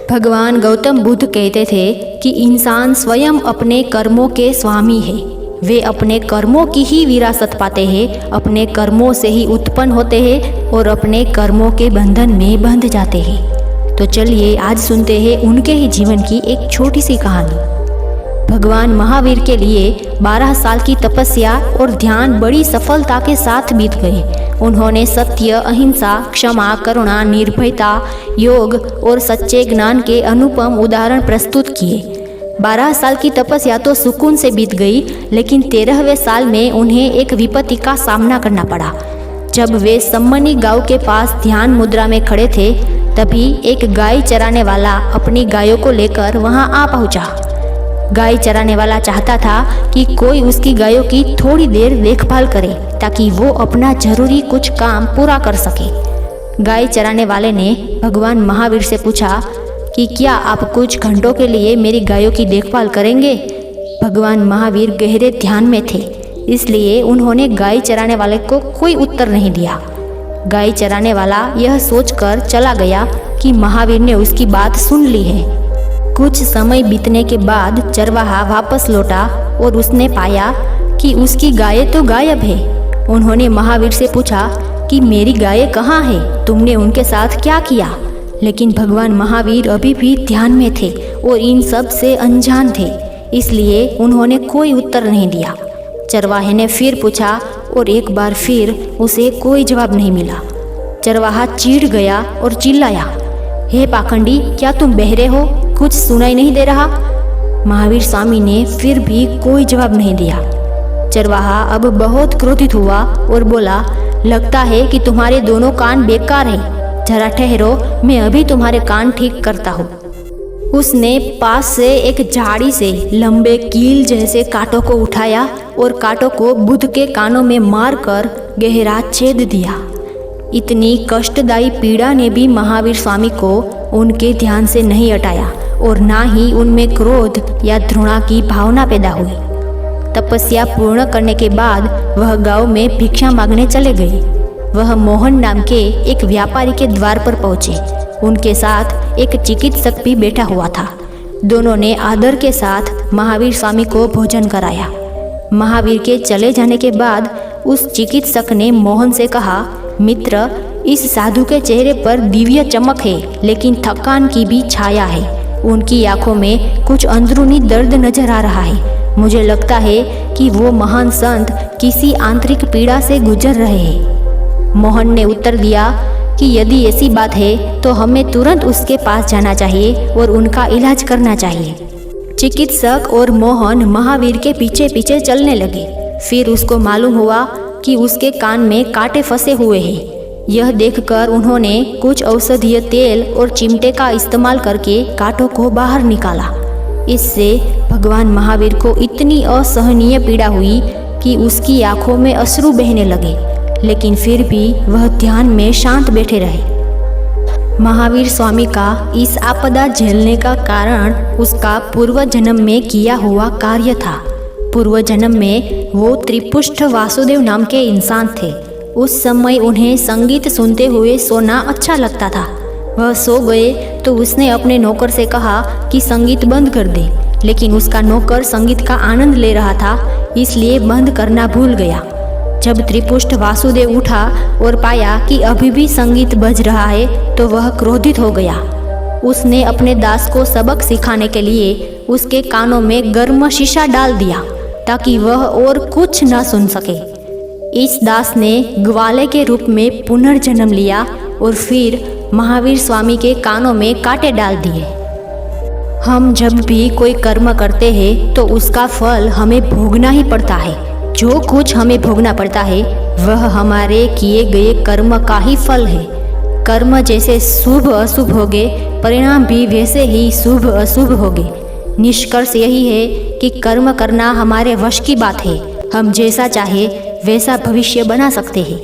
भगवान गौतम बुद्ध कहते थे कि इंसान स्वयं अपने कर्मों के स्वामी है। वे अपने कर्मों की ही विरासत पाते हैं, अपने कर्मों से ही उत्पन्न होते हैं और अपने कर्मों के बंधन में बंध जाते हैं। तो चलिए आज सुनते हैं उनके ही जीवन की एक छोटी सी कहानी। भगवान महावीर के लिए 12 साल की तपस्या और ध्यान बड़ी सफलता के साथ बीत गए। उन्होंने सत्य, अहिंसा, क्षमा, करुणा, निर्भयता, योग और सच्चे ज्ञान के अनुपम उदाहरण प्रस्तुत किए। 12 साल की तपस्या तो सुकून से बीत गई, लेकिन 13वें साल में उन्हें एक विपत्ति का सामना करना पड़ा। जब वे सम्मनी गांव के पास ध्यान मुद्रा में खड़े थे, तभी एक गाय चराने वाला अपनी गायों को लेकर वहां आ पहुंचा। गाय चराने वाला चाहता था कि कोई उसकी गायों की थोड़ी देर देखभाल करे ताकि वो अपना जरूरी कुछ काम पूरा कर सके। गाय चराने वाले ने भगवान महावीर से पूछा कि क्या आप कुछ घंटों के लिए मेरी गायों की देखभाल करेंगे? भगवान महावीर गहरे ध्यान में थे, इसलिए उन्होंने गाय चराने वाले को कोई उत्तर नहीं दिया। गाय चराने वाला यह सोचकर चला गया कि महावीर ने उसकी बात सुन ली है। कुछ समय बीतने के बाद चरवाहा वापस लौटा और उसने पाया कि उसकी गायें तो गायब है। उन्होंने महावीर से पूछा कि मेरी गायें कहाँ है? तुमने उनके साथ क्या किया? लेकिन भगवान महावीर अभी भी ध्यान में थे और इन सब से अनजान थे, इसलिए उन्होंने कोई उत्तर नहीं दिया। चरवाहे ने फिर पूछा और एक बार फिर उसे कोई जवाब नहीं मिला। चरवाहा चिढ़ गया और चिल्लाया, हे पाखंडी, क्या तुम बहरे हो? कुछ सुनाई नहीं दे रहा? महावीर स्वामी ने फिर भी कोई जवाब नहीं दिया। चरवाहा अब बहुत क्रोधित हुआ और बोला, लगता है कि तुम्हारे दोनों कान बेकार हैं। जरा ठहरो, मैं अभी तुम्हारे कान ठीक करता हूँ। उसने पास से एक झाड़ी से लंबे कील जैसे कांटों को उठाया और कांटों को बुद्ध के कानों में मारकर गहरा छेद दिया। इतनी कष्टदायी पीड़ा ने भी महावीर स्वामी को उनके ध्यान से नहीं हटाया और ना ही उनमें क्रोध या घृणा की भावना पैदा हुई। तपस्या पूर्ण करने के बाद वह गांव में भिक्षा मांगने चले गए। वह मोहन नाम के एक व्यापारी के द्वार पर पहुंचे। उनके साथ एक चिकित्सक भी बैठा हुआ था। दोनों ने आदर के साथ महावीर स्वामी को भोजन कराया। महावीर के चले जाने के बाद उस चिकित्सक ने मोहन से कहा, मित्र, इस साधु के चेहरे पर दिव्य चमक है, लेकिन थकान की भी छाया है। उनकी आंखों में कुछ अंदरूनी दर्द नजर आ रहा है। मुझे लगता है कि वो महान संत किसी आंतरिक पीड़ा से गुजर रहे हैं। मोहन ने उत्तर दिया कि यदि ऐसी बात है तो हमें तुरंत उसके पास जाना चाहिए और उनका इलाज करना चाहिए। चिकित्सक और मोहन महावीर के पीछे पीछे चलने लगे। फिर उसको मालूम हुआ कि उसके कान में कांटे फंसे हुए हैं। यह देखकर उन्होंने कुछ औषधीय तेल और चिमटे का इस्तेमाल करके कांटों को बाहर निकाला। इससे भगवान महावीर को इतनी असहनीय पीड़ा हुई कि उसकी आंखों में अश्रु बहने लगे, लेकिन फिर भी वह ध्यान में शांत बैठे रहे। महावीर स्वामी का इस आपदा झेलने का कारण उसका पूर्व जन्म में किया हुआ कार्य था। पूर्व जन्म में वो त्रिपुष्ट वासुदेव नाम के इंसान थे। उस समय उन्हें संगीत सुनते हुए सोना अच्छा लगता था। वह सो गए तो उसने अपने नौकर से कहा कि संगीत बंद कर दे, लेकिन उसका नौकर संगीत का आनंद ले रहा था, इसलिए बंद करना भूल गया। जब त्रिपुष्ट वासुदेव उठा और पाया कि अभी भी संगीत बज रहा है तो वह क्रोधित हो गया। उसने अपने दास को सबक सिखाने के लिए उसके कानों में गर्म शीशा डाल दिया ताकि वह और कुछ न सुन सके। इस दास ने ग्वाले के रूप में पुनर्जन्म लिया और फिर महावीर स्वामी के कानों में कांटे डाल दिए। हम जब भी कोई कर्म करते हैं तो उसका फल हमें भोगना ही पड़ता है। जो कुछ हमें भोगना पड़ता है वह हमारे किए गए कर्म का ही फल है। कर्म जैसे शुभ अशुभ होगे, परिणाम भी वैसे ही शुभ अशुभ होगे। निष्कर्ष यही है कि कर्म करना हमारे वश की बात है। हम जैसा चाहे वैसा भविष्य बना सकते हैं।